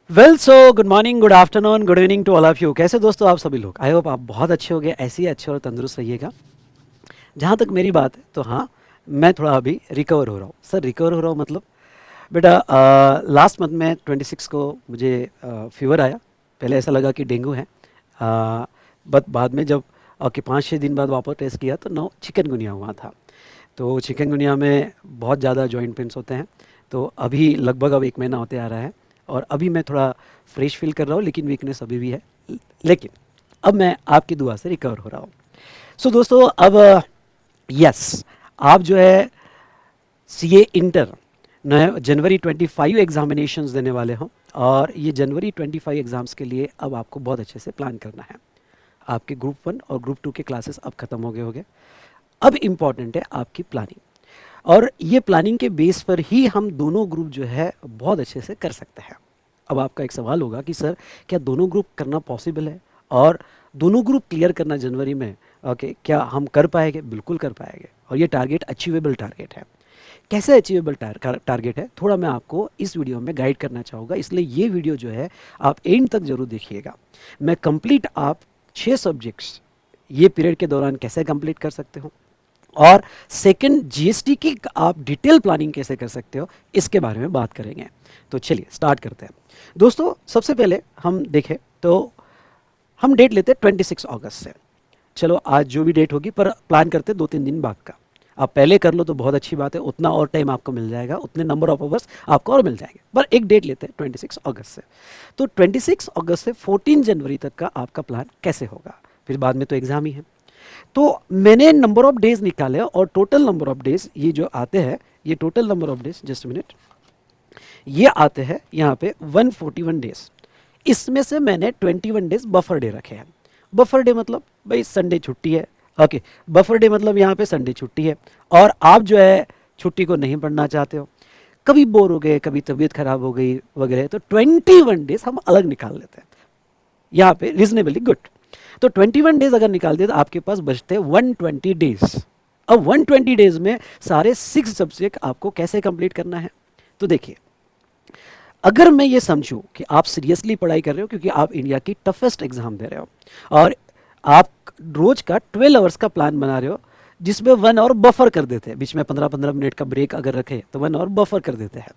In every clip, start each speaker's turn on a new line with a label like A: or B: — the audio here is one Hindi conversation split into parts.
A: Well so good morning, good afternoon, good evening to all of you. कैसे दोस्तों आप सभी लोग? आई होप आप बहुत अच्छे होंगे, ऐसे ही अच्छे और तंदुरुस्त रहिएगा। जहाँ तक मेरी बात है तो हाँ, मैं थोड़ा अभी रिकवर हो रहा हूँ। सर रिकवर हो रहा हूँ मतलब बेटा, लास्ट मंथ में 26 को मुझे फीवर आया। पहले ऐसा लगा कि डेंगू है, बट बाद में जब 5-6 दिन बाद वापस टेस्ट किया तो 9 चिकनगुनिया हुआ था। तो चिकनगुनिया में बहुत ज़्यादा जॉइंट पेन्स होते हैं। तो अभी लगभग अब 1 महीना होते आ रहा है और अभी मैं थोड़ा फ्रेश फील कर रहा हूँ, लेकिन वीकनेस अभी भी है। लेकिन अब मैं आपकी दुआ से रिकवर हो रहा हूँ। सो दोस्तों अब यस, आप जो है सीए इंटर नए जनवरी 25 एग्जामिनेशंस देने वाले हो, और ये जनवरी 25 एग्ज़ाम्स के लिए अब आपको बहुत अच्छे से प्लान करना है। आपके ग्रुप 1 और ग्रुप 2 के क्लासेस अब ख़त्म हो गए होंगे। अब इम्पॉर्टेंट है आपकी प्लानिंग, और ये प्लानिंग के बेस पर ही हम दोनों ग्रुप जो है बहुत अच्छे से कर सकते हैं। अब आपका एक सवाल होगा कि सर क्या दोनों ग्रुप करना पॉसिबल है, और दोनों ग्रुप क्लियर करना जनवरी में, ओके, क्या हम कर पाएंगे? बिल्कुल कर पाएंगे, और ये टारगेट अचीवेबल टारगेट है। कैसे अचीवेबल टारगेट है, थोड़ा मैं आपको इस वीडियो में गाइड करना चाहूँगा, इसलिए ये वीडियो जो है आप एंड तक जरूर देखिएगा। मैं कंप्लीट आप 6 सब्जेक्ट्स ये पीरियड के दौरान कैसे कंप्लीट कर सकते हो, और सेकंड जीएसटी की आप डिटेल प्लानिंग कैसे कर सकते हो, इसके बारे में बात करेंगे। तो चलिए स्टार्ट करते हैं। दोस्तों सबसे पहले हम देखें तो हम डेट लेते हैं 26 अगस्त से। चलो आज जो भी डेट होगी, पर प्लान करते 2-3 दिन बाद का। आप पहले कर लो तो बहुत अच्छी बात है, उतना और टाइम आपको मिल जाएगा, उतने नंबर ऑफ आवर्स आपको और मिल जाएंगे। पर एक डेट लेते हैं 26 अगस्त से। तो 26 अगस्त से 14 जनवरी तक का आपका प्लान कैसे होगा? फिर बाद में तो एग्ज़ाम ही है। तो मैंने नंबर ऑफ डेज निकाले, और टोटल नंबर ऑफ डेज ये जो आते हैं, ये total number of days, just minute, ये आते हैं यहाँ पे 141 डेज। इसमें से मैंने 21 डेज बफर डे रखे हैं। बफर डे मतलब भाई संडे छुट्टी है, ओके। बफर डे मतलब यहाँ पे संडे छुट्टी है, और आप जो है छुट्टी को नहीं पढ़ना चाहते हो, कभी बोर हो गए, कभी तबीयत खराब हो गई वगैरह, तो 21 डेज हम अलग निकाल लेते हैं यहाँ पे, रिजनेबली गुड। तो 21 डेज अगर निकाल दिए तो आपके पास बचते हैं 120 डेज। अब 120 डेज में सारे 6 सब्जेक्ट आपको कैसे कंप्लीट करना है? तो देखिए, अगर मैं ये समझूं कि आप सीरियसली पढ़ाई कर रहे हो, क्योंकि आप इंडिया की टफेस्ट एग्जाम दे रहे हो, और आप रोज का 12 आवर्स का प्लान बना रहे हो, जिसमें 1 आवर बफर कर देते हैं, बीच में 15-15 मिनट का ब्रेक अगर रखे तो 1 आवर बफर कर देते हैं,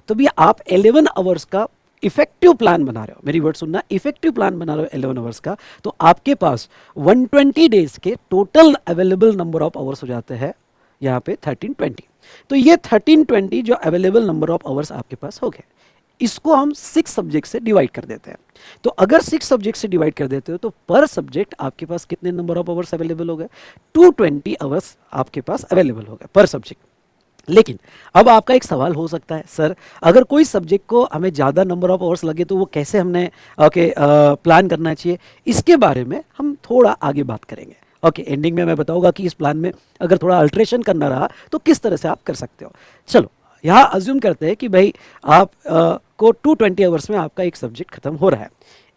A: तो भी आप 11 आवर्स का इफेक्टिव प्लान बना रहे हो। मेरी वर्ड सुनना, इफेक्टिव प्लान बना रहे हो 11 आवर्स का, तो आपके पास 120 डेज के total available number of hours हो जाते हैं यहाँ पे 1320। तो ये 1320 जो अवेलेबल नंबर ऑफ आवर्स आपके पास हो गए, इसको हम 6 सब्जेक्ट से डिवाइड कर देते हैं। तो अगर 6 सब्जेक्ट से डिवाइड कर देते हो तो पर सब्जेक्ट आपके पास कितने नंबर ऑफ आवर्स अवेलेबल हो गए? 220 आवर्स आपके पास अवेलेबल हो गए पर सब्जेक्ट। लेकिन अब आपका एक सवाल हो सकता है, सर अगर कोई सब्जेक्ट को हमें ज़्यादा नंबर ऑफ आवर्स लगे तो वो कैसे हमने प्लान करना चाहिए? इसके बारे में हम थोड़ा आगे बात करेंगे। एंडिंग में मैं बताऊंगा कि इस प्लान में अगर थोड़ा अल्ट्रेशन करना रहा तो किस तरह से आप कर सकते हो। चलो यहाँ अज्यूम करते हैं कि भाई आप को 220 आवर्स में आपका एक सब्जेक्ट खत्म हो रहा है।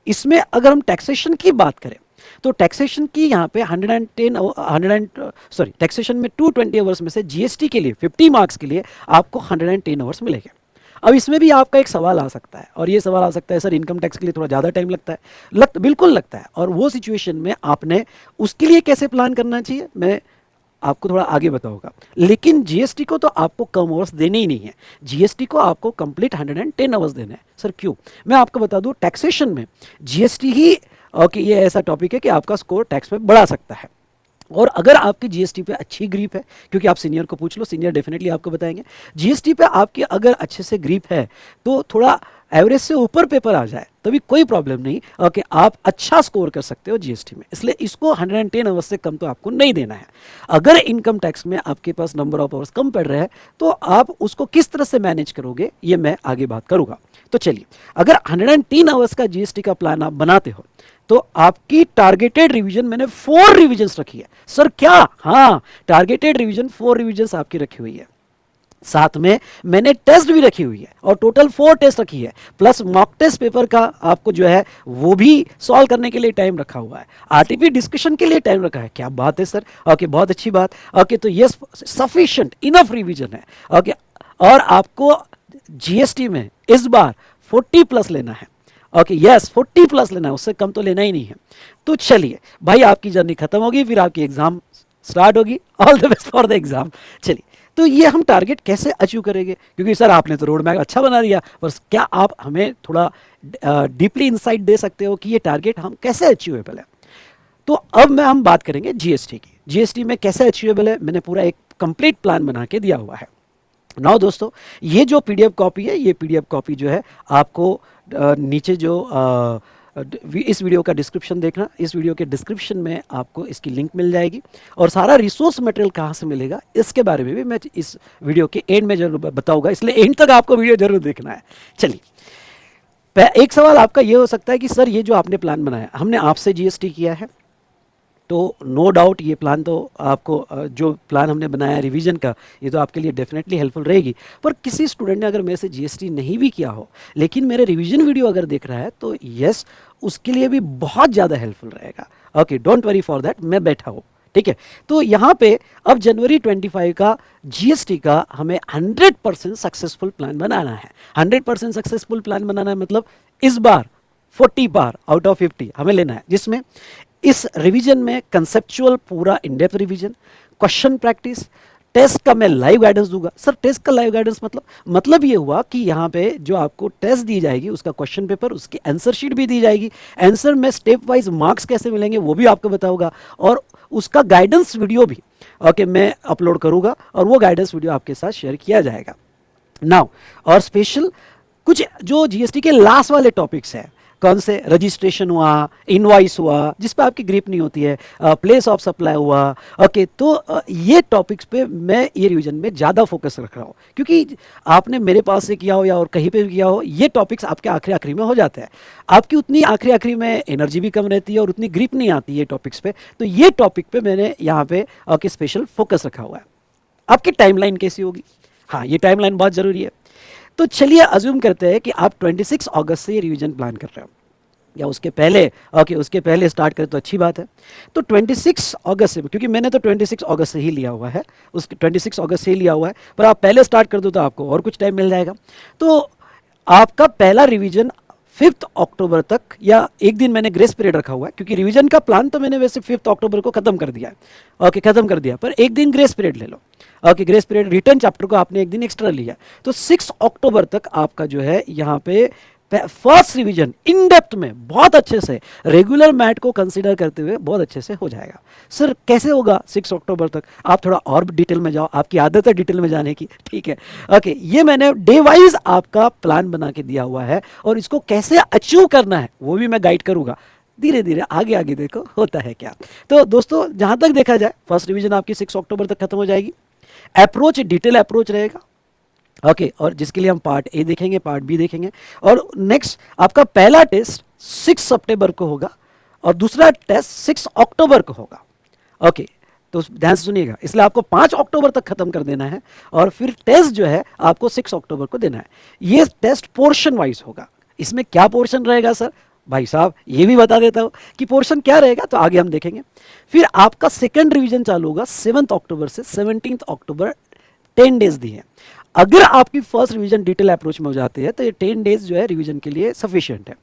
A: इसमें अगर हम टैक्सेशन की बात करें तो टैक्सेशन की यहाँ पे टैक्सेशन में 220 आवर्स में से जीएसटी के लिए 50 मार्क्स के लिए आपको 110 आवर्स मिलेंगे। अब इसमें भी आपका एक सवाल आ सकता है, और ये सवाल आ सकता है सर इनकम टैक्स के लिए थोड़ा ज़्यादा टाइम लगता है। बिल्कुल लगता है, और वो सिचुएशन में आपने उसके लिए कैसे प्लान करना चाहिए मैं आपको थोड़ा आगे बताऊंगा। लेकिन जीएसटी को तो आपको कम आवर्स देने ही नहीं है, जीएसटी को आपको कंप्लीट 110 आवर्स देना है। सर क्यों? मैं आपको बता दूं, टैक्सेशन में जीएसटी ही ये ऐसा टॉपिक है कि आपका स्कोर टैक्स में बढ़ा सकता है। और अगर आपकी जीएसटी पे अच्छी ग्रिप है, क्योंकि आप सीनियर को पूछ लो, सीनियर डेफिनेटली आपको बताएंगे, जीएसटी पे आपकी अगर अच्छे से ग्रिप है तो थोड़ा एवरेज से ऊपर पेपर आ जाए तभी कोई प्रॉब्लम नहीं, आप अच्छा स्कोर कर सकते हो जीएसटी में। इसलिए इसको 110 आवर्स से कम तो आपको नहीं देना है। अगर इनकम टैक्स में आपके पास नंबर ऑफ आवर्स कम पड़ रहा है तो आप उसको किस तरह से मैनेज करोगे ये मैं आगे बात करूंगा। तो चलिए, अगर 103 आवर्स का जीएसटी का प्लान आप बनाते हो तो आपकी टारगेटेड रिवीजन मैंने 4 रिवीजन्स रखी है। सर क्या? हाँ, टारगेटेड रिवीजन 4 रिवीजन्स आपकी रखी हुई है, साथ में मैंने टेस्ट भी रखी हुई है, और टोटल 4 टेस्ट रखी है, प्लस मॉक टेस्ट पेपर का आपको जो है वो भी सॉल्व करने के लिए टाइम रखा हुआ है, आरटीपी डिस्कशन के लिए टाइम रखा है। क्या बात है सर, बहुत अच्छी बात। तो ये सफिशिएंट इनफ रिवीजन है। और आपको जीएसटी में इस बार 40 प्लस लेना है। ओके यस 40 प्लस लेना है, उससे कम तो लेना ही नहीं है। तो चलिए भाई, आपकी जर्नी खत्म होगी, फिर आपकी एग्जाम स्टार्ट होगी। All the best for the exam. चलिए, तो ये हम टारगेट कैसे अचीव करेंगे, क्योंकि सर आपने तो रोड मैप अच्छा बना दिया, पर क्या आप हमें थोड़ा डीपली इंसाइट दे सकते हो कि ये टारगेट हम कैसे अचीवेबल है। तो अब हम बात करेंगे जीएसटी की। जीएसटी में कैसे अचीवेबल है, मैंने पूरा एक कंप्लीट प्लान बना के दिया हुआ है। नाउ दोस्तों, ये जो पीडीएफ कॉपी है, ये पीडीएफ कॉपी जो है आपको नीचे जो इस वीडियो का डिस्क्रिप्शन देखना, इस वीडियो के डिस्क्रिप्शन में आपको इसकी लिंक मिल जाएगी, और सारा रिसोर्स मटेरियल कहाँ से मिलेगा इसके बारे में भी मैं इस वीडियो के एंड में जरूर बताऊंगा, इसलिए एंड तक आपको वीडियो जरूर देखना है। चलिए, एक सवाल आपका ये हो सकता है कि सर ये जो आपने प्लान बनाया, हमने आपसे जीएसटी किया है, तो नो डाउट ये प्लान तो आपको जो प्लान हमने बनाया रिवीजन का, ये तो आपके लिए डेफिनेटली हेल्पफुल रहेगी। पर किसी स्टूडेंट ने अगर मेरे से जीएसटी नहीं भी किया हो, लेकिन मेरे रिवीजन वीडियो अगर देख रहा है, तो यस, उसके लिए भी बहुत ज़्यादा हेल्पफुल रहेगा। Okay, don't worry for that, मैं बैठा हूँ, ठीक है। तो यहाँ पे अब जनवरी 25 का जीएसटी का हमें 100% सक्सेसफुल प्लान बनाना है। 100% सक्सेसफुल प्लान बनाना है मतलब इस बार 40 बार आउट ऑफ 50 हमें लेना है, जिसमें इस रिवीजन में कंसेप्चुअल पूरा in depth revision, question practice, test का मैं लाइव गाइडेंस दूंगा। सर टेस्ट का लाइव गाइडेंस मतलब ये हुआ कि यहाँ पे जो आपको टेस्ट दी जाएगी, उसका क्वेश्चन पेपर, उसकी आंसर शीट भी दी जाएगी, आंसर में स्टेप वाइज मार्क्स कैसे मिलेंगे वो भी आपको बताऊंगा, और उसका गाइडेंस वीडियो भी ओके मैं अपलोड करूंगा, और वो गाइडेंस वीडियो आपके साथ शेयर किया जाएगा। नाउ, और स्पेशल कुछ जो जीएसटी के लास्ट वाले टॉपिक्स हैं, कौन से, रजिस्ट्रेशन हुआ, इनवॉइस हुआ, जिस पे आपकी ग्रिप नहीं होती है, प्लेस ऑफ सप्लाई हुआ, ओके, तो ये टॉपिक्स पे मैं ये रिवीजन में ज़्यादा फोकस रख रहा हूँ, क्योंकि आपने मेरे पास से किया हो या और कहीं पे भी किया हो, ये टॉपिक्स आपके आखिरी आखिरी में हो जाते हैं, आपकी उतनी आखिरी आखिरी में एनर्जी भी कम रहती है और उतनी ग्रिप नहीं आती है टॉपिक्स पे। तो ये टॉपिक पे मैंने यहाँ पे ओके स्पेशल फोकस रखा हुआ है। आपकी टाइमलाइन कैसी होगी, हाँ ये टाइमलाइन बहुत ज़रूरी है। तो चलिए अज्यूम करते हैं कि आप 26 अगस्त से ये रिवीजन प्लान कर रहे हो, या उसके पहले, ओके उसके पहले स्टार्ट करें तो अच्छी बात है। तो 26 अगस्त से, क्योंकि मैंने तो 26 अगस्त से ही लिया हुआ है, उसके 26 अगस्त से ही लिया हुआ है, पर आप पहले स्टार्ट कर दो तो आपको और कुछ टाइम मिल जाएगा। तो आपका पहला रिवीजन 5 अक्टूबर तक, या एक दिन मैंने ग्रेस पीरियड रखा हुआ है, क्योंकि रिवीजन का प्लान तो मैंने वैसे 5 अक्टूबर को खत्म कर दिया है, ओके खत्म कर दिया, पर एक दिन ग्रेस पीरियड ले लो, okay grace period, return chapter को आपने एक दिन एक्स्ट्रा लिया, तो 6 अक्टूबर तक आपका जो है यहाँ पे फर्स्ट रिवीजन इन डेप्थ में बहुत अच्छे से रेगुलर मैथ को कंसीडर करते हुए बहुत अच्छे से हो जाएगा। सर कैसे होगा 6 अक्टूबर तक, आप थोड़ा और डिटेल में जाओ, आपकी आदत है डिटेल में जाने की, ठीक है। ओके, ये मैंने डे वाइज आपका प्लान बना के दिया हुआ है, और इसको कैसे अचीव करना है वो भी मैं गाइड करूंगा, धीरे धीरे आगे आगे देखो होता है क्या। तो दोस्तों जहां तक देखा जाए, फर्स्ट रिवीजन आपकी 6 अक्टूबर तक खत्म हो जाएगी। अप्रोच डिटेल अप्रोच रहेगा, ओके और जिसके लिए हम पार्ट ए देखेंगे, पार्ट बी देखेंगे, और नेक्स्ट आपका पहला टेस्ट 6 सितंबर को होगा और दूसरा टेस्ट 6 अक्टूबर को होगा, ओके तो ध्यान से सुनिएगा, इसलिए आपको 5 अक्टूबर तक खत्म कर देना है, और फिर टेस्ट जो है आपको 6 अक्टूबर को देना है। ये टेस्ट पोर्शन वाइज होगा। इसमें क्या पोर्शन रहेगा सर, भाई साहब ये भी बता देता हूँ कि पोर्शन क्या रहेगा, तो आगे हम देखेंगे। फिर आपका सेकंड रिवीजन चालू होगा 7 अक्टूबर से 17 अक्टूबर, 10 डेज दिए हैं। अगर आपकी फर्स्ट रिवीजन डिटेल अप्रोच में हो जाती है तो ये 10 डेज जो है रिवीजन के लिए सफिशिएंट है।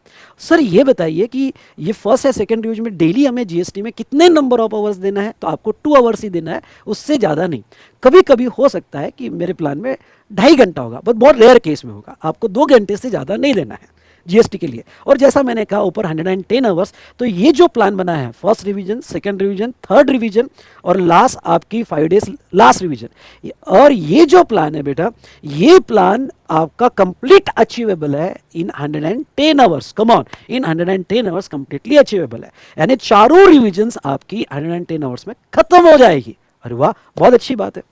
A: सर ये बताइए कि ये फर्स्ट या सेकंड रिवीजन में डेली हमें जीएसटी में कितने नंबर ऑफ आवर्स देना है, तो आपको 2 आवर्स ही देना है, उससे ज़्यादा नहीं। कभी कभी हो सकता है कि मेरे प्लान में 2.5 घंटा होगा, बट बहुत रेयर केस में होगा, आपको 2 घंटे से ज़्यादा नहीं देना है जीएसटी के लिए। और जैसा मैंने कहा ऊपर 110 आवर्स, तो ये जो प्लान बना है, first revision, second revision, third revision और लास्ट आपकी 5 डेज लास्ट रिवीजन, और ये जो प्लान है बेटा, ये प्लान आपका कंप्लीट अचीवेबल है इन 110 hours. Come on, in 110 hours completely achievable है, यानी चारों रिवीजन आपकी 110 आवर्स में खत्म हो जाएगी। अरे वाह, बहुत अच्छी बात है।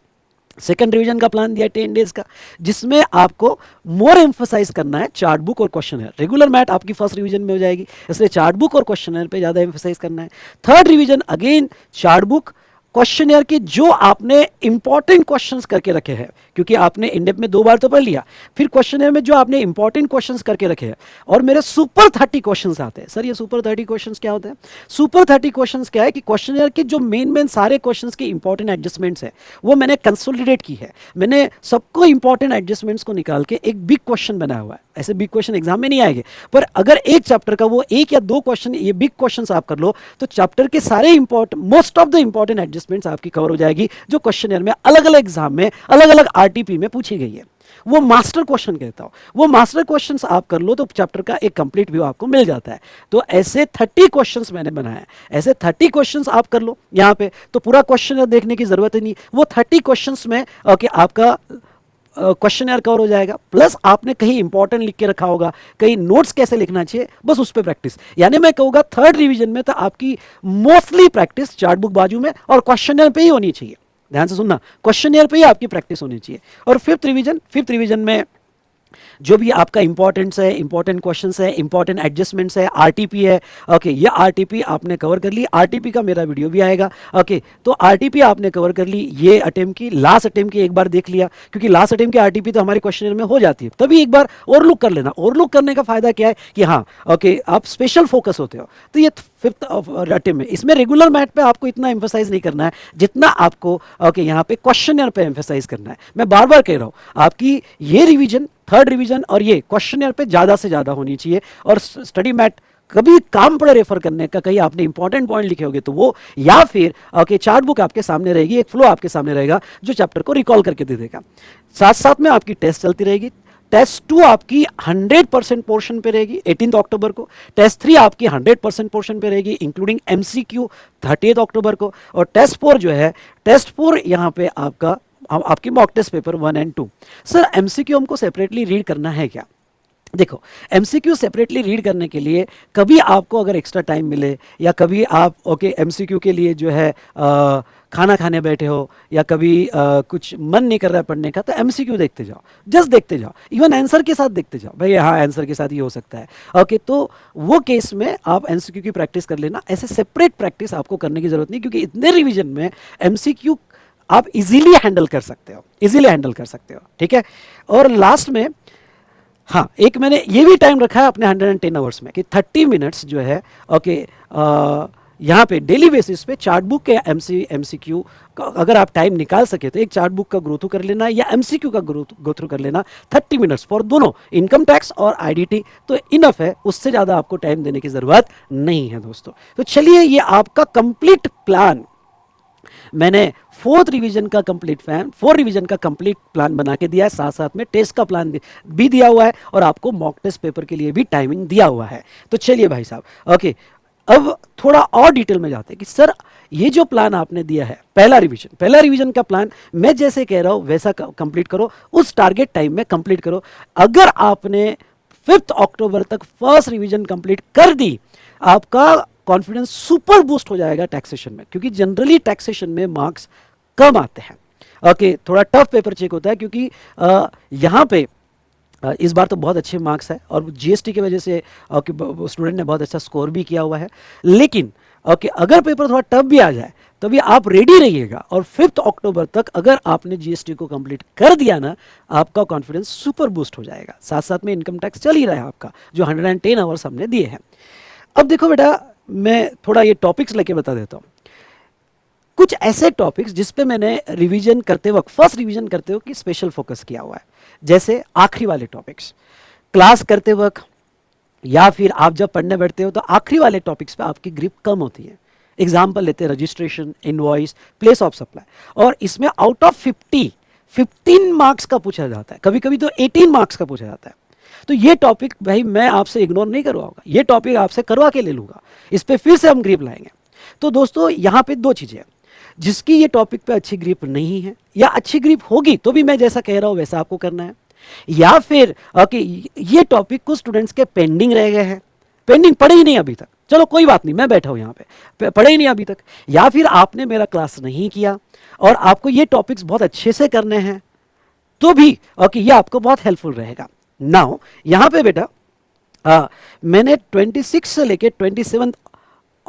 A: सेकंड रिवीजन का प्लान दिया 10 डेज का, जिसमें आपको मोर एम्फोसाइज करना है चार्ट बुक और क्वेश्चनर। रेगुलर मैथ आपकी फर्स्ट रिवीजन में हो जाएगी, इसलिए चार्ट बुक और क्वेश्चनर पे ज़्यादा एम्फोसाइज करना है। Third revision again chart book, questionnaire के जो आपने इंपॉर्टेंट क्वेश्चंस करके रखे हैं, क्योंकि आपने इंडेप में 2 बार तो पढ़ लिया, फिर क्वेश्चनर में जो आपने इंपॉर्टेंट क्वेश्चंस करके रखे हैं, और मेरे सुपर 30 क्वेश्चंस आते हैं। सर ये सुपर 30 क्वेश्चंस क्या होते हैं? सुपर 30 क्वेश्चंस क्या है कि क्वेश्चनर के जो मेन सारे क्वेश्चंस के इंपॉर्टेंट एडजस्टमेंट्स है वो मैंने कंसोलिडेट की है, मैंने सबको इंपॉर्टेंट एडजस्टमेंट्स को निकाल के एक बिग क्वेश्चन बनाया हुआ है। ऐसे बिग क्वेश्चन एग्जाम में नहीं आएंगे, पर अगर एक चैप्टर का वो एक या दो क्वेश्चन, ये बिग क्वेश्चन आप कर लो, तो चैप्टर के सारे important, most of the important adjustments आपकी कवर हो जाएगी, जो क्वेश्चन में अलग अलग एग्जाम में अलग अलग आरटीपी में पूछी गई है। वो मास्टर क्वेश्चन कहता हूं, वो मास्टर क्वेश्चंस आप कर लो तो चैप्टर का एक कंप्लीट व्यू आपको मिल जाता है। तो ऐसे 30 क्वेश्चंस मैंने बनाए, ऐसे 30 क्वेश्चंस आप कर लो यहाँ पे, तो पूरा क्वेश्चन देखने की जरूरत ही नहीं, वो 30 क्वेश्चंस में ओके आपका क्वेश्चन यार कवर हो जाएगा, प्लस आपने कहीं इंपॉर्टेंट लिख के रखा होगा, कहीं नोट्स कैसे लिखना चाहिए, बस उस पर प्रैक्टिस। यानी मैं कहूँगा थर्ड रिवीजन में तो आपकी मोस्टली प्रैक्टिस चार्ट बुक बाजू में और क्वेश्चन पे ही होनी चाहिए। ध्यान से सुनना, क्वेश्चन पे ही आपकी प्रैक्टिस होनी चाहिए। और फिफ्थ रिवीजन में जो भी आपका इंपॉर्टेंट्स है, इंपॉर्टेंट क्वेश्चंस है, इंपॉर्टेंट एडजस्टमेंट्स है, आरटीपी है, ओके ये आरटीपी आपने कवर कर ली। आरटीपी का मेरा वीडियो भी आएगा, ओके तो आरटीपी आपने कवर कर ली, ये अटेम्प्ट की, लास्ट अटेम्प्ट की एक बार देख लिया, क्योंकि लास्ट अटेम्प्ट की आरटीपी तो हमारे क्वेश्चन में हो जाती है, तभी एक बार और लुक कर लेना। और लुक करने का फायदा क्या है कि हाँ ओके आप स्पेशल फोकस होते हो। तो ये फिफ्थ अटेम्प्ट में, इसमें रेगुलर मैथ पे आपको इतना एम्फेसाइज नहीं करना है जितना आपको ओके यहाँ पे क्वेश्चन पे एम्फेसाइज करना है। मैं बार बार कह रहा हूँ, आपकी ये रिवीजन, थर्ड रिवीजन और ये क्वेश्चन पे ज़्यादा से ज़्यादा होनी चाहिए। और स्टडी मैथ कभी काम पड़े रेफर करने का, कहीं आपने इंपॉर्टेंट पॉइंट लिखे होंगे तो वो, या फिर ओके चार्ट बुक आपके सामने रहेगी, एक फ्लो आपके सामने रहेगा जो चैप्टर को रिकॉल करके दे देगा। साथ साथ में आपकी टेस्ट चलती रहेगी। टेस्ट 2 आपकी 100% पोर्शन पे रहेगी 18 अक्टूबर को। टेस्ट 3 आपकी 100% पोर्शन पे रहेगी इंक्लूडिंग एमसीक्यू 30 अक्टूबर को। और टेस्ट 4 जो है, टेस्ट 4 यहाँ पे आपकी मॉक टेस्ट पेपर 1 और 2। सर एमसीक्यू हमको सेपरेटली रीड करना है क्या? देखो, एमसीक्यू सेपरेटली रीड करने के लिए कभी आपको अगर एक्स्ट्रा टाइम मिले, या कभी आप ओके एमसीक्यू के लिए जो है खाना खाने बैठे हो, या कभी कुछ मन नहीं कर रहा है पढ़ने का, तो एमसीक्यू देखते जाओ, जस्ट देखते जाओ, इवन आंसर के साथ देखते जाओ, भाई हाँ आंसर के साथ ही हो सकता है ओके। तो वो केस में आप एमसीक्यू की प्रैक्टिस कर लेना, ऐसे सेपरेट प्रैक्टिस आपको करने की जरूरत नहीं, क्योंकि इतने रिविजन में एमसीक्यू आप इजीली हैंडल कर सकते हो, इजीली हैंडल कर सकते हो, ठीक है। और लास्ट में हाँ, एक मैंने ये भी टाइम रखा है अपने 110 आवर्स में कि 30 मिनट्स जो है ओके यहाँ पे डेली बेसिस पे चार्ट बुक के एमसीक्यू अगर आप टाइम निकाल सके तो एक चार्ट बुक का ग्रो थ्रू कर लेना, या एमसीक्यू का ग्रो थ्रू कर लेना 30 मिनट्स फॉर दोनों इनकम टैक्स और आईडीटी, तो इनफ है, उससे ज़्यादा आपको टाइम देने की ज़रूरत नहीं है दोस्तों। तो चलिए, ये आपका कंप्लीट प्लान मैंने फोर्थ रिवीजन का कंप्लीट प्लान बना के दिया है, साथ साथ में टेस्ट का प्लान भी दिया हुआ है, और आपको मॉक टेस्ट पेपर के लिए भी टाइमिंग दिया हुआ है। तो चलिए भाई साहब ओके, अब थोड़ा और डिटेल में जाते हैं कि सर ये जो प्लान आपने दिया है, पहला रिवीजन का प्लान मैं जैसे कह रहा हूं वैसा कंप्लीट करो, उस टारगेट टाइम में कंप्लीट करो। अगर आपने 5 अक्टूबर तक फर्स्ट रिवीजन कंप्लीट कर दी, आपका कॉन्फिडेंस सुपर बूस्ट हो जाएगा टैक्सेशन में, क्योंकि जनरली टैक्सेशन में मार्क्स कम आते हैं ओके। थोड़ा टफ पेपर चेक होता है, क्योंकि यहाँ पे इस बार तो बहुत अच्छे मार्क्स है, और जीएसटी की वजह से स्टूडेंट ने बहुत अच्छा स्कोर भी किया हुआ है। लेकिन ओके अगर पेपर थोड़ा टफ भी आ जाए तो भी आप रेडी रहिएगा, और 5 अक्टूबर तक अगर आपने जीएसटी को कंप्लीट कर दिया ना, आपका कॉन्फिडेंस सुपर बूस्ट हो जाएगा। साथ साथ में इनकम टैक्स चल ही रहा है आपका, जो 110 आवर्स हमने दिए हैं। अब देखो बेटा, मैं थोड़ा ये टॉपिक्स लेके बता देता हूँ, कुछ ऐसे टॉपिक्स जिस पे मैंने रिवीजन करते वक्त, फर्स्ट रिवीजन करते वक्त स्पेशल फोकस किया हुआ है। जैसे आखिरी वाले टॉपिक्स, क्लास करते वक्त या फिर आप जब पढ़ने बैठते हो तो आखिरी वाले टॉपिक्स पे आपकी ग्रिप कम होती है। एग्जाम्पल लेते हैं registration, invoice, place of supply, और इसमें आउट ऑफ 15 मार्क्स का पूछा जाता है, कभी कभी तो 18 मार्क्स का पूछा जाता है। तो ये टॉपिक भाई मैं आपसे इग्नोर नहीं करवाऊंगा, ये टॉपिक आपसे करवा के ले लूंगा, इस पे फिर से हम ग्रिप लाएंगे। तो दोस्तों यहाँ पे दो चीजें हैं, जिसकी ये टॉपिक पे अच्छी ग्रिप नहीं है, या अच्छी ग्रिप होगी तो भी मैं जैसा कह रहा हूं वैसा आपको करना है, या फिर ओके ये टॉपिक कुछ स्टूडेंट्स के पेंडिंग रह गए हैं, पेंडिंग पढ़े ही नहीं अभी तक, चलो कोई बात नहीं, मैं बैठा हूं यहाँ पे, पढ़े ही नहीं अभी तक, या फिर आपने मेरा क्लास नहीं किया और आपको ये टॉपिक्स बहुत अच्छे से करने हैं, तो भी ओके ये आपको बहुत हेल्पफुल रहेगा। नाउ यहाँ पे बेटा मैंने 26 से लेके 27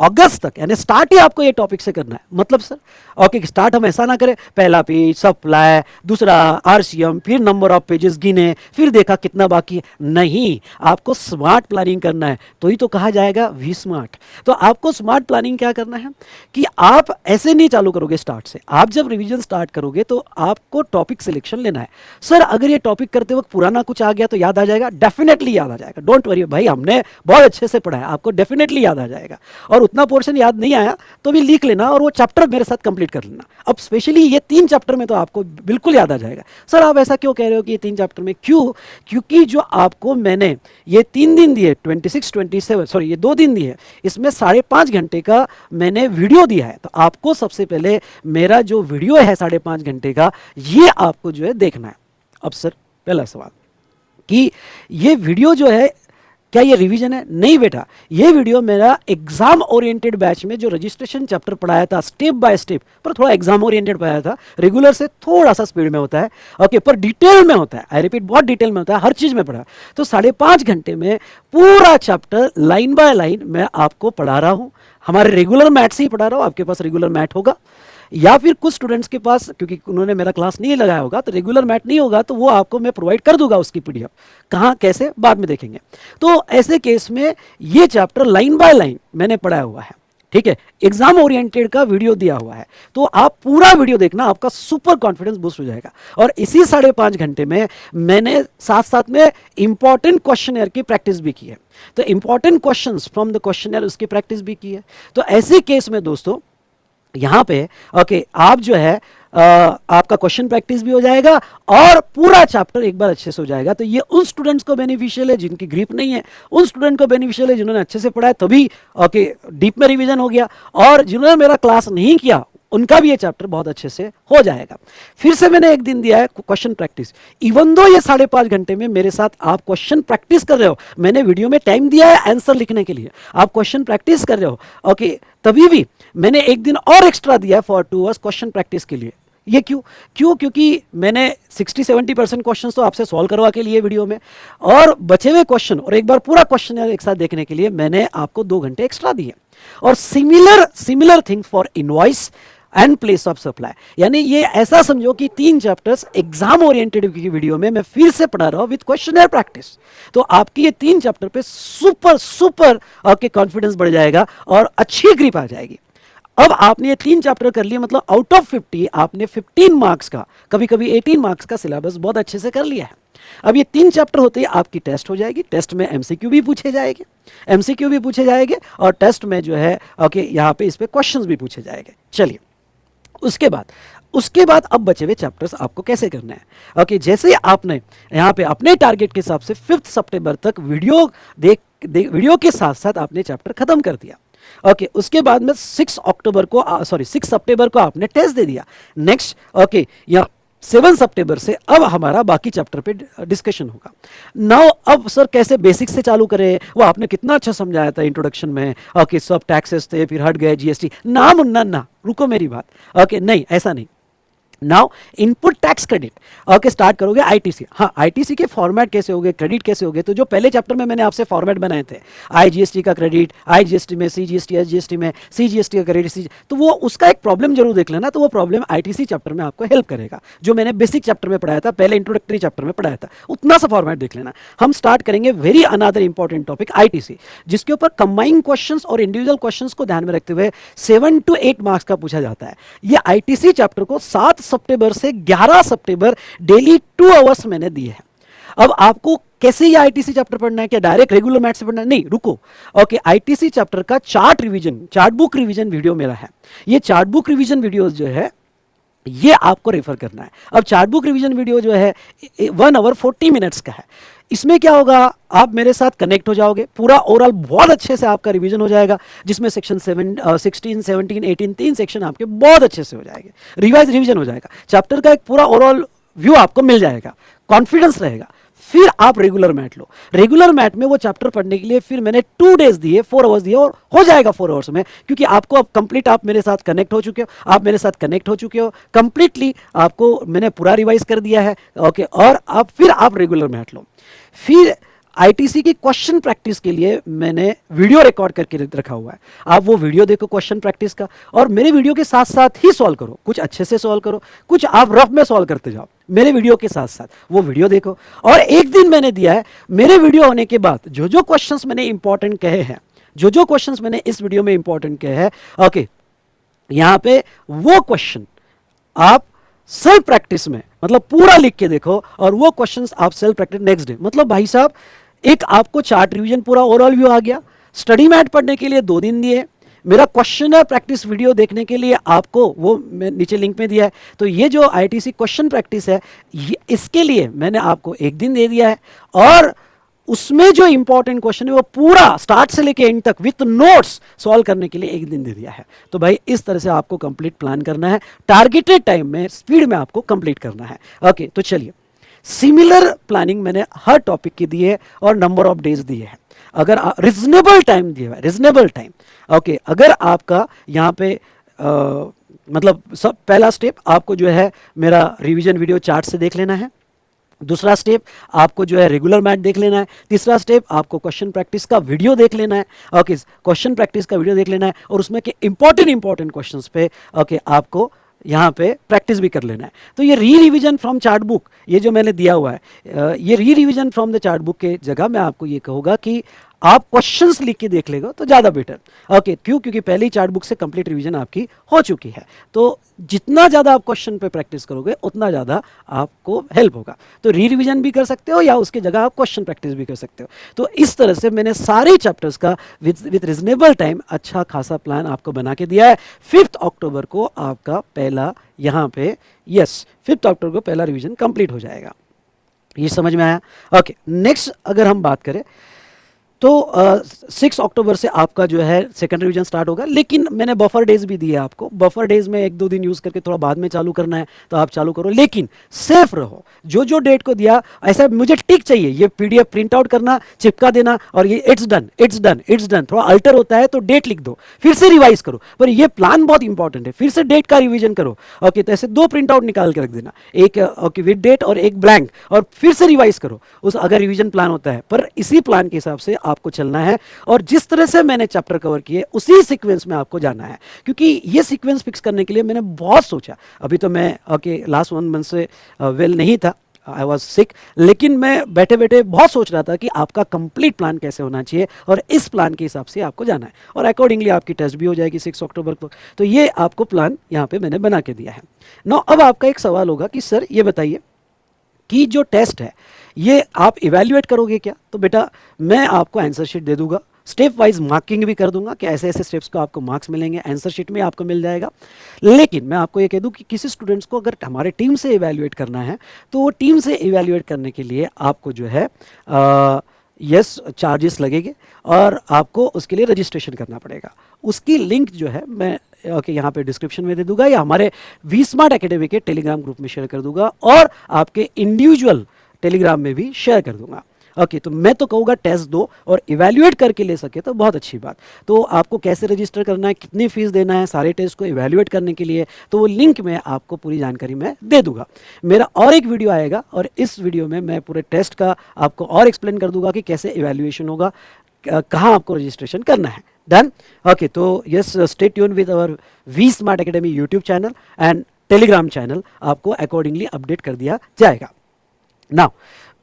A: अगस्त तक, यानी स्टार्ट ही आपको ये टॉपिक से करना है। मतलब सर ओके, स्टार्ट हम ऐसा ना करें पहला पेज सप्लाई, दूसरा आरसीएम, फिर नंबर ऑफ पेजेस गिने, फिर देखा कितना बाकी है। नहीं, आपको स्मार्ट प्लानिंग करना है, तो ही तो कहा जाएगा वी स्मार्ट। तो आपको स्मार्ट प्लानिंग क्या करना है कि आप ऐसे नहीं चालू करोगे स्टार्ट से। आप जब रिवीजन स्टार्ट करोगे तो आपको टॉपिक सिलेक्शन लेना है। सर अगर ये टॉपिक करते वक्त पुराना कुछ आ गया तो याद आ जाएगा, डेफिनेटली याद आ जाएगा, डोंट वरी भाई, हमने बहुत अच्छे से पढ़ा है, आपको डेफिनेटली याद आ जाएगा। और उतना पोर्शन याद नहीं आया तो भी लिख लेना और वो चैप्टर मेरे साथ कंप्लीट कर लेना। अब स्पेशली ये 3 चैप्टर में तो आपको बिल्कुल याद आ जाएगा। सर आप ऐसा क्यों कह रहे हो कि ये 3 चैप्टर में? क्यों? क्योंकि जो आपको मैंने ये 3 दिन दिए, 26 27 सॉरी ये 2 दिन दिए, इसमें 5.5 घंटे का मैंने वीडियो दिया है। तो आपको सबसे पहले मेरा जो वीडियो है 5.5 घंटे का, ये आपको जो है देखना है। अब सर पहला सवाल कि ये वीडियो जो है क्या ये रिवीजन है? नहीं बेटा, ये वीडियो मेरा एग्जाम ओरिएंटेड बैच में जो रजिस्ट्रेशन चैप्टर पढ़ाया था स्टेप बाय स्टेप, पर थोड़ा एग्जाम ओरिएंटेड पढ़ाया था, रेगुलर से थोड़ा सा स्पीड में होता है ओके, पर डिटेल में होता है, आई रिपीट बहुत डिटेल में होता है, हर चीज में पढ़ा। तो 5.5 घंटे में पूरा चैप्टर लाइन बाय लाइन मैं आपको पढ़ा रहा हूं। हमारे रेगुलर मैथ से ही पढ़ा रहा हूं, आपके पास रेगुलर मैथ होगा या फिर कुछ स्टूडेंट्स के पास, क्योंकि उन्होंने मेरा क्लास नहीं लगाया होगा तो रेगुलर मैथ नहीं होगा, तो वो आपको मैं प्रोवाइड कर दूंगा उसकी पीडीएफ। कहाँ कैसे बाद में देखेंगे। तो ऐसे केस में ये चैप्टर लाइन बाय लाइन मैंने पढ़ाया हुआ है, ठीक है, एग्जाम ओरिएंटेड का वीडियो दिया हुआ है। तो आप पूरा वीडियो देखना, आपका सुपर कॉन्फिडेंस बूस्ट हो जाएगा। और इसी 5.5 घंटे में मैंने साथ साथ में इंपॉर्टेंट क्वेश्चनर की प्रैक्टिस भी की है। तो important questions from the questionnaire उसकी प्रैक्टिस भी की है। तो ऐसे केस में दोस्तों यहां पे ओके आप जो है आपका क्वेश्चन प्रैक्टिस भी हो जाएगा और पूरा चैप्टर एक बार अच्छे से हो जाएगा। तो ये उन स्टूडेंट्स को बेनिफिशियल है जिनकी ग्रिप नहीं है, उन स्टूडेंट को बेनिफिशियल है जिन्होंने अच्छे से पढ़ा है तभी ओके डीप में रिवीजन हो गया, और जिन्होंने मेरा क्लास नहीं किया उनका भी ये चैप्टर बहुत अच्छे से हो जाएगा। फिर से मैंने एक दिन दिया है क्वेश्चन प्रैक्टिस। इवन दो ये 5.5 घंटे में मेरे साथ आप क्वेश्चन प्रैक्टिस कर रहे हो, मैंने वीडियो में टाइम दिया है आंसर लिखने के लिए, आप क्वेश्चन प्रैक्टिस कर रहे हो ओके, तभी भी मैंने एक दिन और एक्स्ट्रा दिया है फॉर 2 आवर्स क्वेश्चन प्रैक्टिस के लिए। ये क्यों? क्योंकि मैंने 60-70% क्वेश्चन तो आपसे सॉल्व करवा के लिए वीडियो में, और बचे हुए क्वेश्चन और एक बार पूरा क्वेश्चन एक साथ देखने के लिए मैंने आपको 2 घंटे एक्स्ट्रा दिए। और similar thing for invoice and place of supply, यानी ये ऐसा समझो कि 3 चैप्टर्स एग्जाम ओरिएंटेड की वीडियो में मैं फिर से पढ़ा रहा हूं विद क्वेश्चनर प्रैक्टिस। तो आपकी ये 3 चैप्टर पे सुपर आपके कॉन्फिडेंस बढ़ जाएगा और अच्छी ग्रिप आ जाएगी। अब आपने ये 3 चैप्टर कर लिए, मतलब आउट ऑफ 50 आपने 15 मार्क्स का, कभी कभी 18 मार्क्स का सिलेबस बहुत अच्छे से कर लिया है। अब ये 3 चैप्टर होते ही आपकी टेस्ट हो जाएगी, टेस्ट में एमसीक्यू भी पूछे जाएंगे और टेस्ट में जो है ओके यहाँ पे इस पे क्वेश्चंस भी पूछे जाएंगे। चलिए उसके बाद अब बचे हुए चैप्टर्स आपको कैसे करना है ओके। जैसे आपने यहाँ पे अपने टारगेट के हिसाब से 5 सितंबर तक वीडियो के साथ साथ आपने चैप्टर खत्म कर दिया ओके। उसके बाद में 6 सितंबर को आपने टेस्ट दे दिया। नेक्स्ट ओके या 7 सितंबर से अब हमारा बाकी चैप्टर पे डिस्कशन होगा। नाउ अब सर कैसे बेसिक से चालू करें, वो आपने कितना अच्छा समझाया था इंट्रोडक्शन में ओके, सब टैक्सेस थे फिर हट गए जीएसटी, ना मुन्ना ना, रुको मेरी बात ओके, नहीं ऐसा नहीं। Now input tax credit okay start करोगे आईटीसी। हाँ, आईटीसी के फॉर्मेट कैसे होगे, क्रेडिट कैसे होगे, तो जो पहले चैप्टर में मैंने आपसे फॉर्मेट बनाए थे, आईजीएसटी का क्रेडिट, आईजीएसटी में सीजीएसटी, एसजीएसटी में सीजीएसटी का क्रेडिट, तो वो उसका एक प्रॉब्लम जरूर देख लेना। तो वो प्रॉब्लम आईटीसी चैप्टर में आपको हेल्प करेगा, जो मैंने बेसिक चैप्टर में पढ़ाया था, पहले इंट्रोडक्टरी चैप्टर में पढ़ाया था, उतना सा फॉर्मेट देख लेना। हम स्टार्ट करेंगे very another important topic ITC, जिसके ऊपर कंबाइंड क्वेश्चंस और इंडिविजुअल क्वेश्चंस को ध्यान में रखते हुए 7 to 8 मार्क्स का पूछा जाता है। ये आईटीसी चैप्टर को 7 सितंबर से 11 सितंबर डेली 2 आवर्स मैंने दिए हैं। अब आपको कैसे ये आईटीसी चैप्टर पढ़ना है, क्या डायरेक्ट रेगुलर मैथ से पढ़ना है? नहीं, रुको ओके। आईटीसी चैप्टर का चार्ट बुक रिवीजन वीडियो मेरा है। ये चार्ट बुक रिवीजन वीडियो जो है ये आपको रेफर करना है। अब चार्ट बुक रिवीजन वीडियो जो है 1 आवर 40 मिनट्स का है। इसमें क्या होगा, आप मेरे साथ कनेक्ट हो जाओगे, पूरा ओवरऑल बहुत अच्छे से आपका रिवीजन हो जाएगा, जिसमें सेक्शन 16, 17, 18 3 सेक्शन आपके बहुत अच्छे से हो जाएंगे, रिवीजन हो जाएगा, चैप्टर का एक पूरा ओवरऑल व्यू आपको मिल जाएगा, कॉन्फिडेंस रहेगा। फिर आप रेगुलर मैथ लो। रेगुलर मैथ में वो चैप्टर पढ़ने के लिए फिर मैंने 2 डेज दिए, 4 आवर्स दिए, और हो जाएगा 4 आवर्स में, क्योंकि आपको अब कंप्लीट आप मेरे साथ कनेक्ट हो चुके हो, कंप्लीटली आपको मैंने पूरा रिवाइज कर दिया है ओके। और अब फिर आप रेगुलर मैथ लो। फिर आईटीसी की क्वेश्चन प्रैक्टिस के लिए मैंने वीडियो रिकॉर्ड करके रखा हुआ है। आप वो वीडियो देखो क्वेश्चन प्रैक्टिस का, और मेरे वीडियो के साथ साथ ही सॉल्व करो, कुछ अच्छे से सॉल्व करो, कुछ आप रफ में सॉल्व करते जाओ मेरे वीडियो के साथ साथ, वो वीडियो देखो। और एक दिन मैंने दिया है, मेरे वीडियो होने के बाद जो जो क्वेश्चंस मैंने इंपॉर्टेंट कहे हैं, जो जो क्वेश्चंस मैंने इस वीडियो में इंपॉर्टेंट कहे हैं, ओके, यहां पे वो क्वेश्चन आप सेल्फ प्रैक्टिस में, मतलब पूरा लिख के देखो, और वो क्वेश्चंस आप सेल्फ प्रैक्टिस नेक्स्ट डे। मतलब भाई साहब, एक आपको चार्ट रिवीजन पूरा ओवरऑल व्यू आ गया, स्टडी मैट पढ़ने के लिए 2 दिन दिए, मेरा क्वेश्चन प्रैक्टिस वीडियो देखने के लिए आपको वो मैं नीचे लिंक में दिया है। तो ये जो आईटीसी क्वेश्चन प्रैक्टिस है, इसके लिए मैंने आपको 1 दिन दे दिया है, और उसमें जो इंपॉर्टेंट क्वेश्चन है वो पूरा स्टार्ट से लेके एंड तक विथ नोट्स सॉल्व करने के लिए 1 दिन दे दिया है। तो भाई इस तरह से आपको कंप्लीट प्लान करना है, टारगेटेड टाइम में, स्पीड में आपको कंप्लीट करना है। ओके, तो चलिए, सिमिलर प्लानिंग मैंने हर टॉपिक की दी है और नंबर ऑफ डेज दिए हैं। अगर रिजनेबल टाइम दिया है, रिजनेबल टाइम, ओके, अगर आपका यहाँ पे मतलब सब पहला स्टेप आपको जो है मेरा रिवीजन वीडियो चार्ट से देख लेना है, दूसरा स्टेप आपको जो है रेगुलर मैथ देख लेना है, तीसरा स्टेप आपको क्वेश्चन प्रैक्टिस का वीडियो देख लेना है। ओके, क्वेश्चन प्रैक्टिस का वीडियो देख लेना है, और उसमें के इंपॉर्टेंट क्वेश्चंस पे ओके आपको यहाँ पे प्रैक्टिस भी कर लेना है। तो ये री रिविजन फ्रॉम चार्ट बुक, ये जो मैंने दिया हुआ है, ये री revision from the chart book के जगह मैं आपको ये कहूँगा कि आप क्वेश्चंस लिख के देख लेगा तो ज़्यादा बेटर। ओके, क्यों? क्योंकि पहले ही चार्ट बुक से कंप्लीट रिवीजन आपकी हो चुकी है। तो जितना ज़्यादा आप क्वेश्चन पे प्रैक्टिस करोगे उतना ज़्यादा आपको हेल्प होगा। तो री रिविजन भी कर सकते हो, या उसके जगह आप क्वेश्चन प्रैक्टिस भी कर सकते हो। तो इस तरह से मैंने सारे चैप्टर्स का विथ रिजनेबल टाइम अच्छा खासा प्लान आपको बना के दिया है। 5 अक्टूबर को आपका पहला यहाँ पे 5 अक्टूबर को पहला रिवीजन कंप्लीट हो जाएगा। ये समझ में आया? ओके, नेक्स्ट अगर हम बात करें तो 6 अक्टूबर से आपका जो है सेकंड रिवीजन स्टार्ट होगा, लेकिन मैंने बफर डेज भी दिए आपको। बफर डेज में 1-2 दिन यूज़ करके थोड़ा बाद में चालू करना है तो आप चालू करो, लेकिन सेफ रहो। जो जो डेट को दिया, ऐसा मुझे टिक चाहिए, ये पीडीएफ प्रिंट आउट करना, चिपका देना, और ये it's done it's done it's done, थोड़ा अल्टर होता है तो डेट लिख दो, फिर से रिवाइज करो। पर ये प्लान बहुत इंपॉर्टेंट है, फिर से डेट का रिविजन करो। ओके, तो ऐसे 2 प्रिंट आउट निकाल के रख देना, एक ओके विद डेट और एक ब्लैंक, और फिर से रिवाइज करो उस अगर रिविजन प्लान होता है। पर इसी प्लान के हिसाब से आपको चलना है, और जिस तरह से मैंने चैप्टर कवर किए उसी सीक्वेंस में आपको जाना है। क्योंकि ये सीक्वेंस फिक्स करने के लिए मैंने बहुत सोचा। अभी तो मैं ओके लास्ट 1 मंथ से वेल नहीं था, आई वॉज सिक, लेकिन मैं बैठे बैठे बहुत सोच रहा था कि आपका कंप्लीट प्लान कैसे होना चाहिए, और इस प्लान के हिसाब से आपको जाना है, और अकॉर्डिंगली आपकी टेस्ट भी हो जाएगी 6 अक्टूबर को। तो ये आपको प्लान यहाँ पे मैंने बना के दिया है। नो, अब आपका एक सवाल होगा कि सर ये बताइए कि जो टेस्ट है ये आप इवैल्यूएट करोगे क्या? तो बेटा मैं आपको आंसर शीट दे दूंगा, स्टेप वाइज मार्किंग भी कर दूंगा कि ऐसे ऐसे स्टेप्स को आपको मार्क्स मिलेंगे, आंसर शीट में आपको मिल जाएगा। लेकिन मैं आपको ये कह दूं कि किसी स्टूडेंट्स को अगर हमारे टीम से इवैल्यूएट करना है तो वो टीम से इवैल्यूएट करने के लिए आपको जो है चार्जेस लगेंगे, और आपको उसके लिए रजिस्ट्रेशन करना पड़ेगा। उसकी लिंक जो है मैं यहाँ पे डिस्क्रिप्शन में दे दूंगा, या हमारे वी स्मार्ट एकेडमी के टेलीग्राम ग्रुप में शेयर कर दूंगा, और आपके इंडिविजुअल टेलीग्राम में भी शेयर कर दूंगा। ओके, तो मैं तो कहूँगा टेस्ट दो और इवैल्यूएट करके ले सके तो बहुत अच्छी बात। तो आपको कैसे रजिस्टर करना है, कितनी फीस देना है सारे टेस्ट को इवैल्यूएट करने के लिए, तो वो लिंक में आपको पूरी जानकारी मैं दे दूंगा। मेरा और एक वीडियो आएगा, और इस वीडियो में मैं पूरे टेस्ट का आपको और एक्सप्लेन कर दूंगा कि कैसे इवैल्यूएशन होगा, कहाँ आपको रजिस्ट्रेशन करना है। डन? ओके, तो yes, stay tune with our we smart academy YouTube channel and Telegram channel, आपको अकॉर्डिंगली अपडेट कर दिया जाएगा। नाउ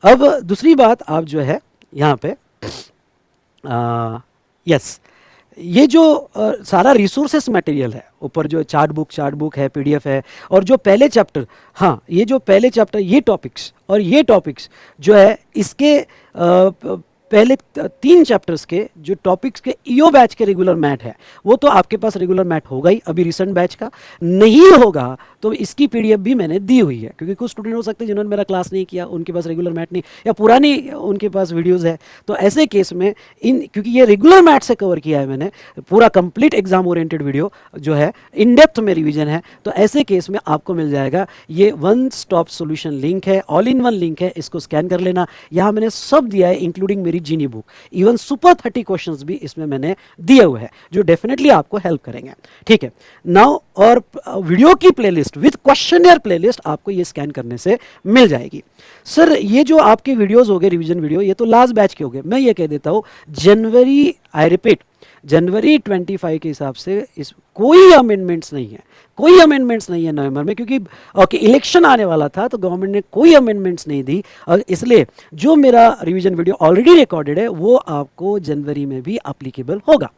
A: अब दूसरी बात, आप जो है यहाँ पे यस, ये जो सारा रिसोर्सेस मटेरियल है, ऊपर जो चार्ट बुक है, पीडीएफ है, और जो पहले चैप्टर, हाँ ये जो पहले चैप्टर, ये टॉपिक्स और ये टॉपिक्स जो है इसके पहले 3 चैप्टर्स के जो टॉपिक्स के ईओ बैच के रेगुलर मैथ है, वो तो आपके पास रेगुलर मैथ होगा ही, अभी रिसेंट बैच का नहीं होगा तो इसकी पीडीएफ भी मैंने दी हुई है। क्योंकि कुछ स्टूडेंट हो सकते हैं जिन्होंने मेरा क्लास नहीं किया, उनके पास रेगुलर मैथ नहीं, या पुरानी उनके पास वीडियोस है, तो ऐसे केस में क्योंकि ये रेगुलर मैथ से कवर किया है मैंने, पूरा कंप्लीट एग्जाम ओरिएंटेड वीडियो जो है, इन डेप्थ में रिविजन है, तो ऐसे केस में आपको मिल जाएगा ये वन स्टॉप सोल्यूशन लिंक है, ऑल इन वन लिंक है, इसको स्कैन कर लेना। यहाँ मैंने सब दिया है, इंक्लूडिंग मेरी मेरी जीनी बुक, इवन सुपर 30 क्वेश्चंस भी इसमें मैंने दिए हुए हैं जो डेफिनेटली आपको हेल्प करेंगे, ठीक है। नाउ और वीडियो की प्लेलिस्ट विद क्वेश्चनियर प्लेलिस्ट आपको ये स्कैन करने से मिल जाएगी। सर ये जो आपके वीडियोस हो गए रिवीजन वीडियो, ये तो लास्ट बैच के हो गए। मैं ये कह देता हूँ जनवरी, आई रिपीट, जनवरी 25 के हिसाब से इस कोई अमेंडमेंट्स नहीं है, कोई अमेंडमेंट्स नहीं है नवंबर में, क्योंकि ओके इलेक्शन आने वाला था तो गवर्नमेंट ने कोई अमेंडमेंट्स नहीं दी, और इसलिए जो मेरा रिवीजन वीडियो ऑलरेडी रिकॉर्डेड है वो आपको जनवरी में भी अप्लीकेबल होगा।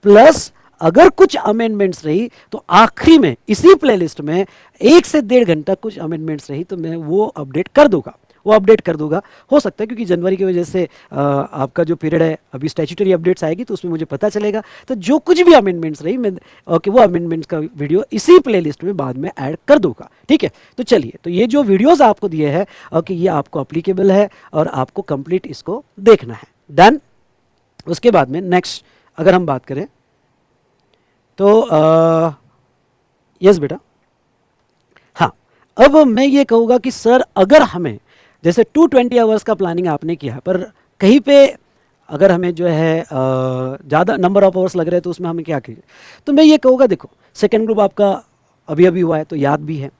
A: प्लस अगर कुछ अमेंडमेंट्स रही तो आखिरी में इसी प्लेलिस्ट में 1 से 1.5 घंटा कुछ अमेंडमेंट्स रही तो मैं वो अपडेट कर दूंगा, वो अपडेट कर दूंगा। हो सकता है क्योंकि जनवरी की वजह से आपका जो पीरियड है अभी स्टैट्यूटरी अपडेट्स आएगी तो उसमें मुझे पता चलेगा, तो जो कुछ भी अमेंडमेंट्स रही मैं ओके वो अमेंडमेंट्स का वीडियो इसी प्लेलिस्ट में बाद में ऐड कर दूंगा, ठीक है। तो चलिए, तो ये जो वीडियोस आपको दिए हैं ओके ये आपको अप्लीकेबल है और आपको कंप्लीट इसको देखना है। डन। उसके बाद में नेक्स्ट अगर हम बात करें तो यस बेटा, हाँ, अब मैं ये कहूँगा कि सर अगर हमें जैसे 220 आवर्स का प्लानिंग आपने किया पर कहीं पे अगर हमें जो है ज़्यादा नंबर ऑफ आवर्स लग रहे हैं तो उसमें हमें क्या कीजिए, तो मैं ये कहूँगा देखो सेकेंड ग्रुप आपका अभी अभी हुआ है तो याद भी है,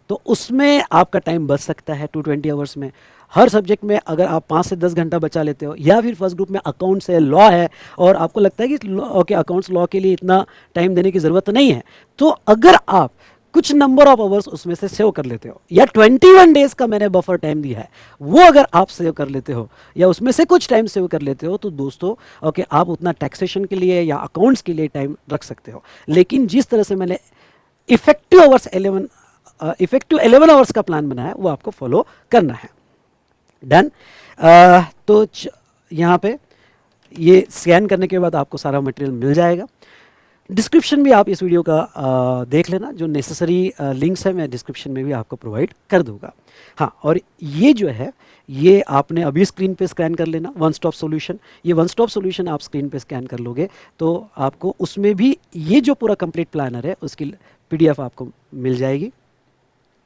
A: तो उसमें आपका टाइम बच सकता है 220 आवर्स में। हर सब्जेक्ट में अगर आप 5 से 10 घंटा बचा लेते हो, या फिर फर्स्ट ग्रुप में अकाउंट्स है, लॉ है और आपको लगता है कि ओके अकाउंट्स लॉ के लिए इतना टाइम देने की ज़रूरत नहीं है, तो अगर आप कुछ नंबर ऑफ आवर्स उसमें से सेव कर लेते हो, या 21 डेज का मैंने बफर टाइम दिया है वो अगर आप सेव कर लेते हो या उसमें से कुछ टाइम सेव कर लेते हो, तो दोस्तों ओके आप उतना टैक्सेशन के लिए या अकाउंट्स के लिए टाइम रख सकते हो। लेकिन जिस तरह से मैंने इफेक्टिव 11 आवर्स का प्लान बनाया है वो आपको फॉलो करना है। डन। तो यहाँ पे ये स्कैन करने के बाद आपको सारा मटेरियल मिल जाएगा। डिस्क्रिप्शन भी आप इस वीडियो का देख लेना, जो नेसेसरी लिंक्स है मैं डिस्क्रिप्शन में भी आपको प्रोवाइड कर दूंगा। हाँ, और ये जो है ये आपने अभी स्क्रीन पे स्कैन कर लेना, वन स्टॉप सॉल्यूशन। ये वन स्टॉप सॉल्यूशन आप स्क्रीन पे स्कैन कर लोगे तो आपको उसमें भी ये जो पूरा कंप्लीट प्लानर है उसकी पीडीएफ आपको मिल जाएगी,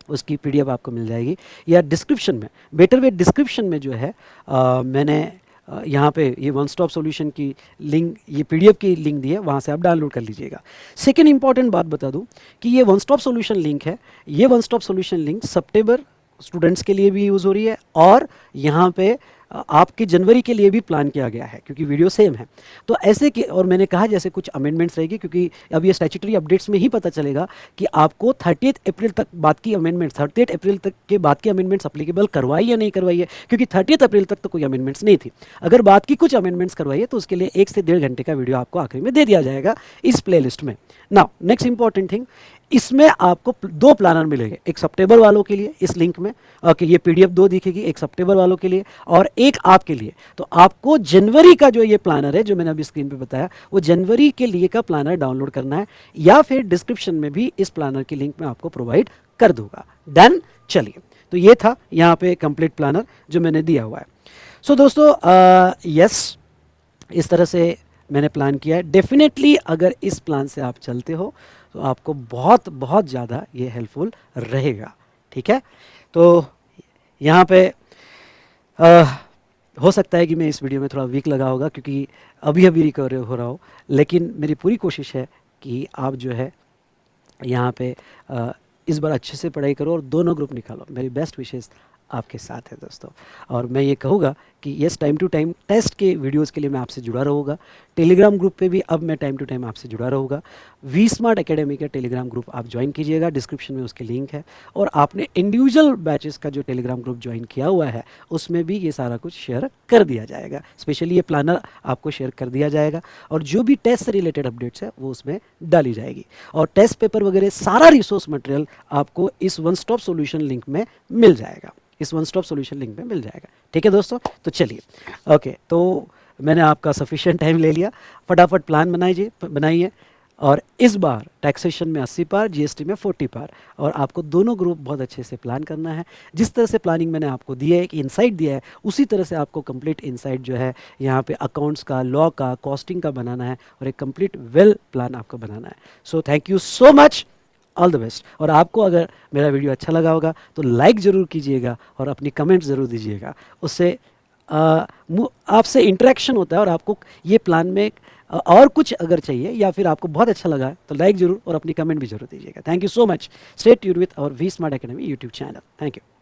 A: उसकी पीडीएफ आपको मिल जाएगी, या डिस्क्रिप्शन में, बेटर वे डिस्क्रिप्शन में जो है मैंने यहाँ पे ये वन स्टॉप सॉल्यूशन की लिंक, ये पीडीएफ की लिंक दी है, वहाँ से आप डाउनलोड कर लीजिएगा। सेकेंड इंपॉर्टेंट बात बता दूँ कि ये वन स्टॉप सॉल्यूशन लिंक है, ये वन स्टॉप सॉल्यूशन लिंक सितंबर स्टूडेंट्स के लिए भी यूज़ हो रही है और यहाँ पे आपके जनवरी के लिए भी प्लान किया गया है क्योंकि वीडियो सेम है। तो ऐसे कि, और मैंने कहा जैसे कुछ अमेंडमेंट्स रहेगी क्योंकि अब ये स्टैट्यूटरी अपडेट्स में ही पता चलेगा कि आपको 30 अप्रैल तक बाद की अमेंडमेंट्स, 30 अप्रैल तक के बाद की अमेंडमेंट्स अप्लीकेबल करवाई या नहीं करवाई है, क्योंकि 30 अप्रैल तक तो कोई अमेंडमेंट्स नहीं थी। अगर बाद की कुछ अमेंडमेंट्स करवाई है तो उसके लिए 1 से 1.5 घंटे का वीडियो आपको आखिरी में दे दिया जाएगा इस प्ले लिस्ट में। नाउ नेक्स्ट इंपॉर्टेंट थिंग, इसमें आपको 2 प्लानर मिलेंगे, एक सितंबर वालों के लिए इस लिंक में ओके ये पीडीएफ 2 दिखेगी, एक सितंबर वालों के लिए और एक आपके लिए। तो आपको जनवरी का जो ये प्लानर है जो मैंने अभी स्क्रीन पे बताया वो जनवरी के लिए का प्लानर डाउनलोड करना है, या फिर डिस्क्रिप्शन में भी इस प्लानर की लिंक मैं आपको प्रोवाइड कर दूंगा। डन। चलिए, तो ये था यहाँ पे कंप्लीट प्लानर जो मैंने दिया हुआ है। सो दोस्तों यस, इस तरह से मैंने प्लान किया है। डेफिनेटली अगर इस प्लान से आप चलते हो तो आपको बहुत बहुत ज़्यादा ये हेल्पफुल रहेगा, ठीक है। तो यहाँ पे हो सकता है कि मैं इस वीडियो में थोड़ा वीक लगा होगा क्योंकि अभी अभी रिकवर हो रहा हो, लेकिन मेरी पूरी कोशिश है कि आप जो है यहाँ पे इस बार अच्छे से पढ़ाई करो और दोनों ग्रुप निकालो। मेरी बेस्ट विशेस आपके साथ है दोस्तों, और मैं ये कहूँगा कि yes time to time test के वीडियोस के लिए मैं आपसे जुड़ा रहूँगा। टेलीग्राम ग्रुप पे भी अब मैं टाइम टू टाइम आपसे जुड़ा रहूँगा। वी स्मार्ट एकेडमी का टेलीग्राम ग्रुप आप ज्वाइन कीजिएगा, डिस्क्रिप्शन में उसके लिंक है। और आपने इंडिविजुअल बैचेस का जो टेलीग्राम ग्रुप ज्वाइन किया हुआ है उसमें भी ये सारा कुछ शेयर कर दिया जाएगा, स्पेशली ये प्लानर आपको शेयर कर दिया जाएगा और जो भी टेस्ट से रिलेटेड अपडेट्स है वो उसमें डाली जाएगी। और टेस्ट पेपर वगैरह सारा रिसोर्स मटेरियल आपको इस वन स्टॉप सॉल्यूशन लिंक में मिल जाएगा, इस वन स्टॉप सॉल्यूशन लिंक में मिल जाएगा, ठीक है दोस्तों। तो चलिए ओके, तो मैंने आपका सफिशिएंट टाइम ले लिया, फटाफट प्लान बनाइए। और इस बार टैक्सेशन में 80 पार, जीएसटी में 40 पार, और आपको दोनों ग्रुप बहुत अच्छे से प्लान करना है। जिस तरह से प्लानिंग मैंने आपको दी है, एक इनसाइट दिया है, उसी तरह से आपको कंप्लीट इनसाइट जो है यहाँ पे अकाउंट्स का, लॉ का, कॉस्टिंग का बनाना है और एक कंप्लीट वेल प्लान आपको बनाना है। So thank you so much, all the best. और आपको अगर मेरा वीडियो अच्छा लगा होगा तो लाइक ज़रूर कीजिएगा और अपनी कमेंट ज़रूर दीजिएगा, उससे आपसे इंटरेक्शन होता है और आपको ये प्लान में और कुछ अगर चाहिए या फिर आपको बहुत अच्छा लगा तो लाइक जरूर और अपनी कमेंट भी जरूर दीजिएगा। Thank you so much. Stay tuned with our we smart academy YouTube channel. Thank you.